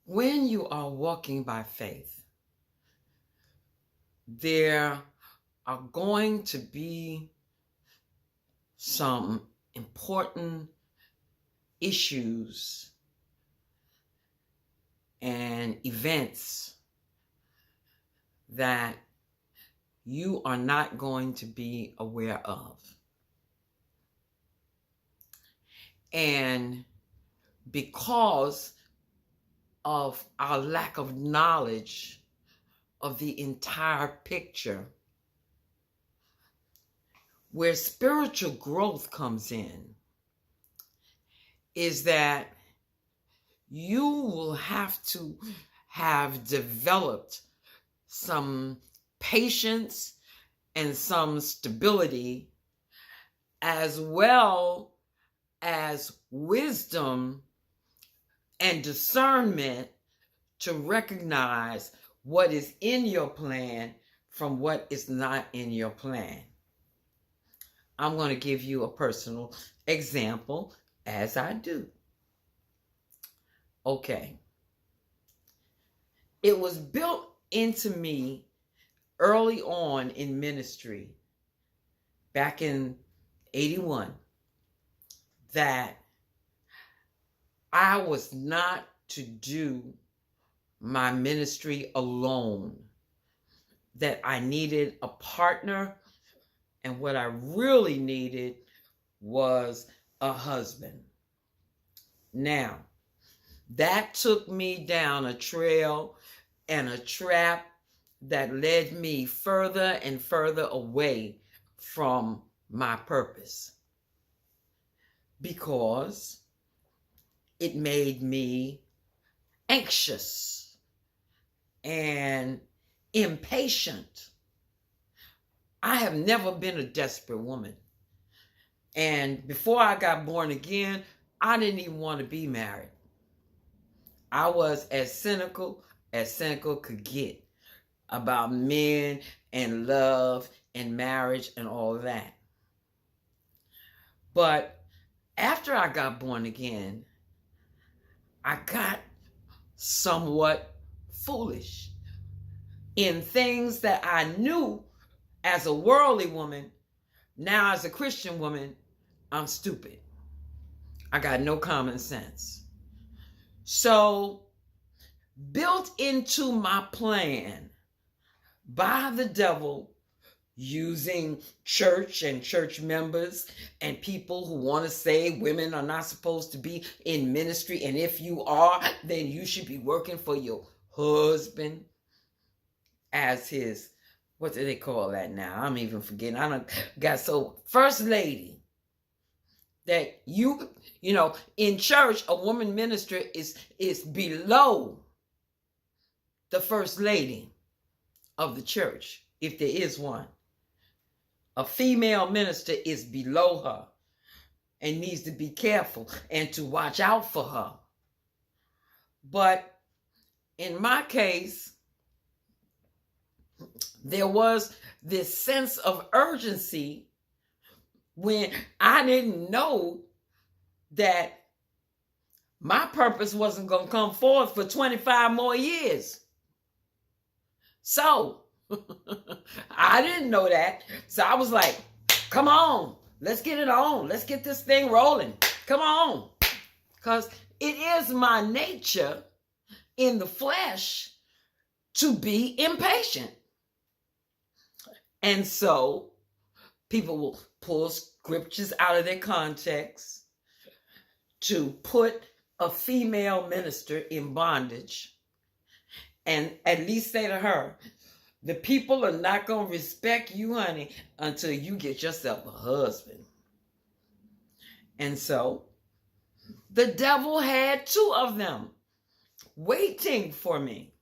When you are walking by faith, there are going to be some important issues and events that you are not going to be aware of. And because of our lack of knowledge of the entire picture, where spiritual growth comes in is that you will have to have developed some patience and some stability, as well as wisdom and discernment to recognize what is in your plan from what is not in your plan. I'm going to give you a personal example as I do. Okay. It was built into me early on in ministry, back in 81, that I was not to do my ministry alone, that I needed a partner, and what I really needed was a husband. Now, that took me down a trail and a trap that led me further and further away from my purpose, because it made me anxious and impatient. I have never been a desperate woman. And before I got born again, I didn't even want to be married. I was as cynical could get about men and love and marriage and all that. But after I got born again, I got somewhat foolish in things that I knew as a worldly woman. Now as a Christian woman, I'm stupid. I got no common sense. So, built into my plan by the devil, using church and church members and people who want to say women are not supposed to be in ministry, and if you are, then you should be working for your husband as his, what do they call that now? I'm even forgetting. I don't got so first lady. That you know, in church, a woman minister is below the first lady of the church, if there is one. A female minister is below her and needs to be careful and to watch out for her. But in my case, there was this sense of urgency when I didn't know that my purpose wasn't going to come forth for 25 more years. So, I didn't know that. So I was like, come on, let's get it on. Let's get this thing rolling. Come on. Because it is my nature in the flesh to be impatient. And so, people will pull scriptures out of their context to put a female minister in bondage and at least say to her, the people are not going to respect you, honey, until you get yourself a husband. And so the devil had two of them waiting for me.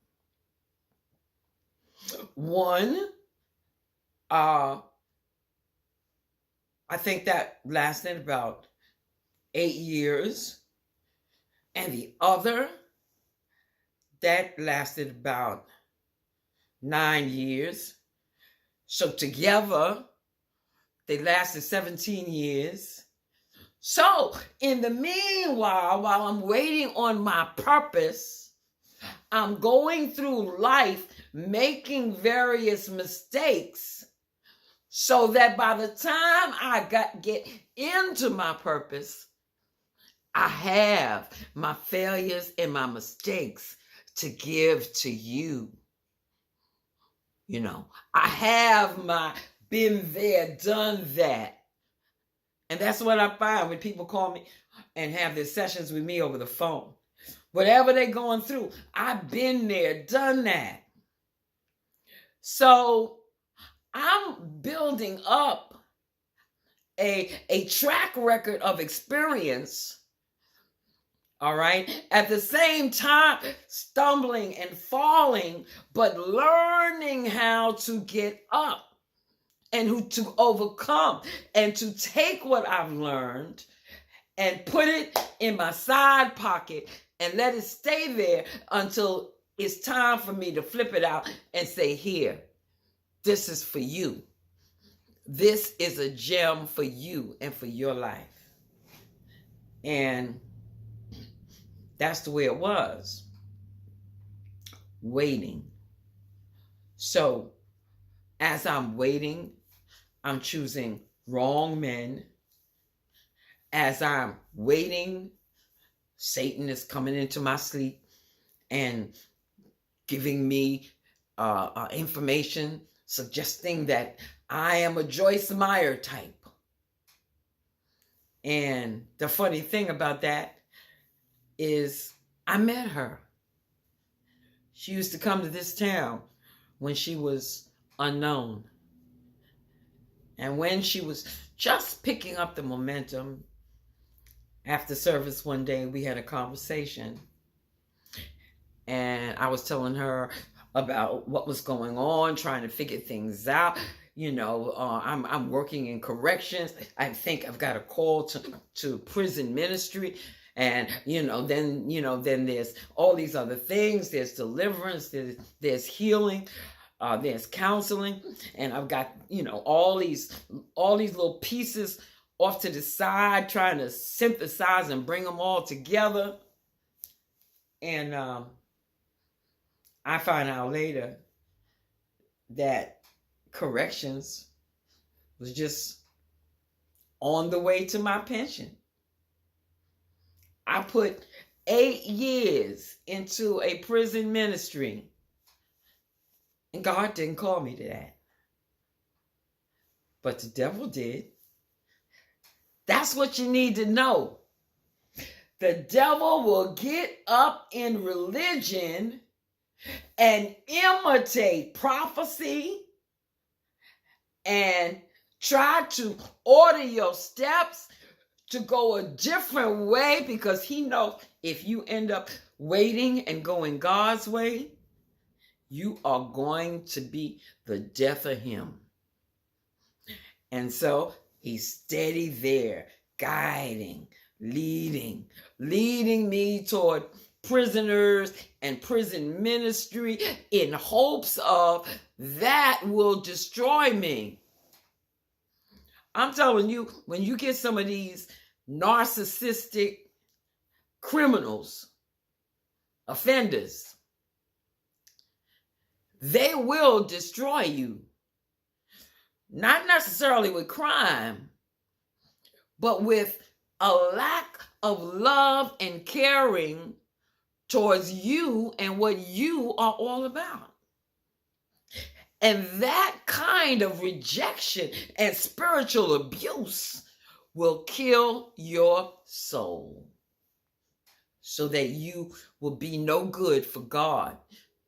One, I think that lasted about 8 years. And the other, that lasted about 9 years. So together, they lasted 17 years. So in the meanwhile, while I'm waiting on my purpose, I'm going through life making various mistakes so that by the time I get into my purpose, I have my failures and my mistakes to give to you. You know, I have my been there, done that. And that's what I find when people call me and have their sessions with me over the phone. Whatever they're going through, I've been there, done that. So I'm building up a track record of experience, all right? At the same time, stumbling and falling, but learning how to get up and who to overcome and to take what I've learned and put it in my side pocket and let it stay there until it's time for me to flip it out and say, here, this is for you. This is a gem for you and for your life. And that's the way it was. Waiting. So as I'm waiting, I'm choosing wrong men. As I'm waiting, Satan is coming into my sleep and giving me information suggesting that I am a Joyce Meyer type. And the funny thing about that is I met her. She used to come to this town when she was unknown. And when she was just picking up the momentum, after service one day, we had a conversation. And I was telling her about what was going on, trying to figure things out. You know, I'm working in corrections. I think I've got a call to prison ministry. And, then there's all these other things. There's deliverance, there's healing, there's counseling. And I've got, all these little pieces off to the side, trying to synthesize and bring them all together. And I find out later that corrections was just on the way to my pension. I put 8 years into a prison ministry, and God didn't call me to that. But the devil did. That's what you need to know. The devil will get up in religion and imitate prophecy and try to order your steps to go a different way, because he knows if you end up waiting and going God's way, you are going to be the death of him. And so he's steady there, guiding, leading me toward prisoners and prison ministry in hopes of that will destroy me. I'm telling you, when you get some of these narcissistic criminals, offenders, they will destroy you. Not necessarily with crime, but with a lack of love and caring towards you and what you are all about. And that kind of rejection and spiritual abuse will kill your soul, so that you will be no good for God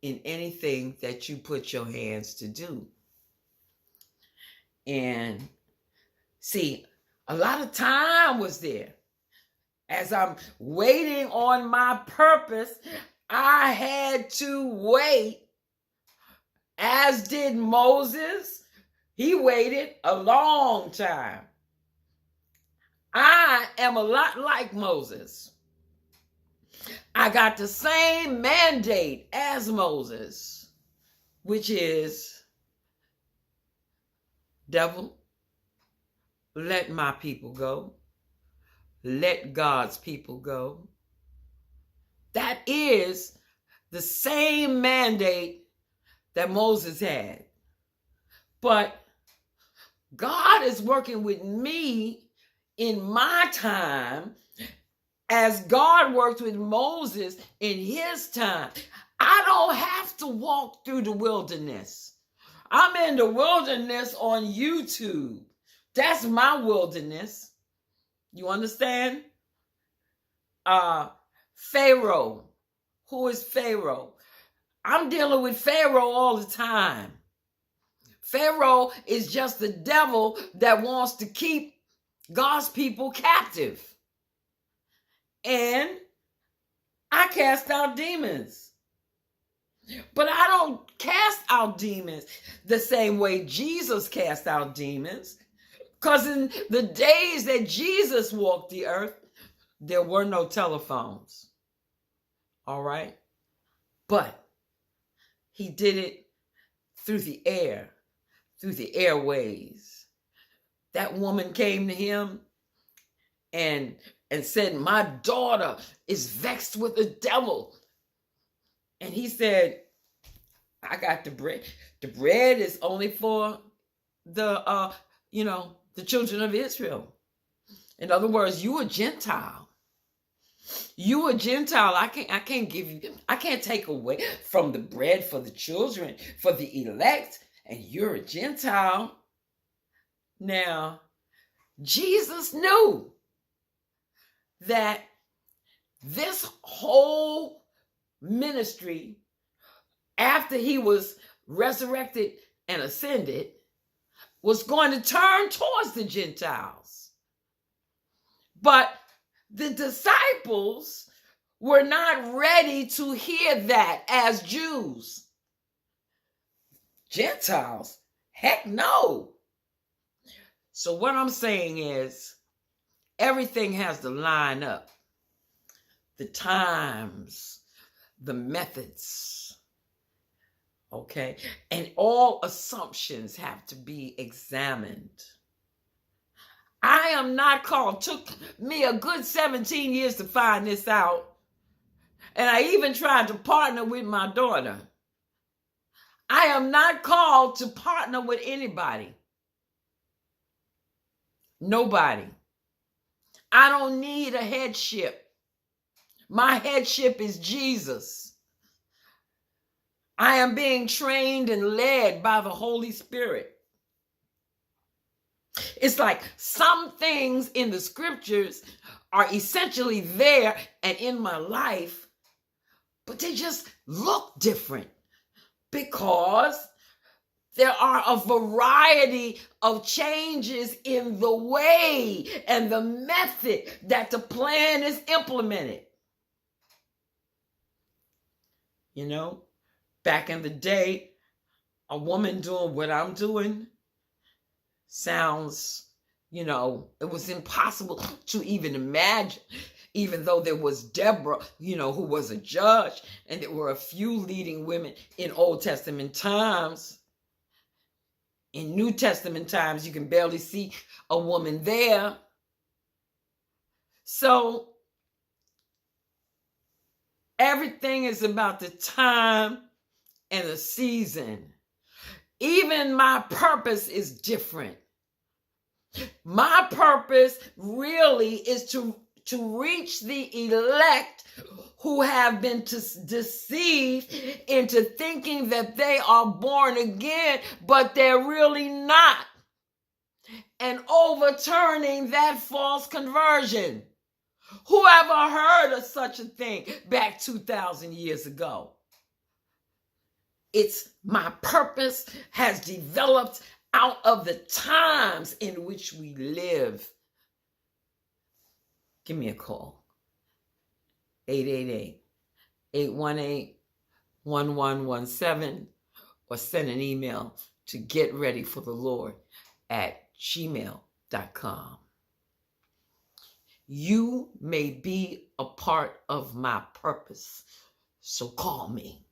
in anything that you put your hands to do. And see, a lot of time was there. As I'm waiting on my purpose, I had to wait, as did Moses. He waited a long time. I am a lot like Moses. I got the same mandate as Moses, which is, devil, let my people go. Let God's people go. That is the same mandate that Moses had. But God is working with me in my time as God worked with Moses in his time. I don't have to walk through the wilderness. I'm in the wilderness on YouTube. That's my wilderness. You understand? Pharaoh. Who is Pharaoh? I'm dealing with Pharaoh all the time. Pharaoh is just the devil that wants to keep God's people captive. And I cast out demons. But I don't cast out demons the same way Jesus cast out demons. Because in the days that Jesus walked the earth, there were no telephones. All right? But he did it through the air, through the airways. That woman came to him and said, my daughter is vexed with the devil. And he said, I got the bread. The bread is only for the children of Israel. In other words, you a Gentile. You a Gentile. I can't take away from the bread for the children, for the elect, and you're a Gentile. Now, Jesus knew that this whole ministry, after he was resurrected and ascended, was going to turn towards the Gentiles. But the disciples were not ready to hear that as Jews. Gentiles? Heck no. So what I'm saying is, everything has to line up. The times, the methods, okay? And all assumptions have to be examined. I am not called. Took me a good 17 years to find this out. And I even tried to partner with my daughter. I am not called to partner with anybody. Nobody. I don't need a headship. My headship is Jesus. I am being trained and led by the Holy Spirit. It's like some things in the scriptures are essentially there and in my life, but they just look different because there are a variety of changes in the way and the method that the plan is implemented. You know, back in the day, a woman doing what I'm doing sounds, it was impossible to even imagine, even though there was Deborah, who was a judge, and there were a few leading women in Old Testament times. In New Testament times, you can barely see a woman there. So everything is about the time and the season. Even my purpose is different. My purpose really is to reach the elect who have been deceived into thinking that they are born again, but they're really not. And overturning that false conversion. Whoever heard of such a thing back 2,000 years ago? It's my purpose has developed out of the times in which we live. Give me a call. 888-818-1117 or send an email to getreadyforthelord@gmail.com. You may be a part of my purpose, so call me.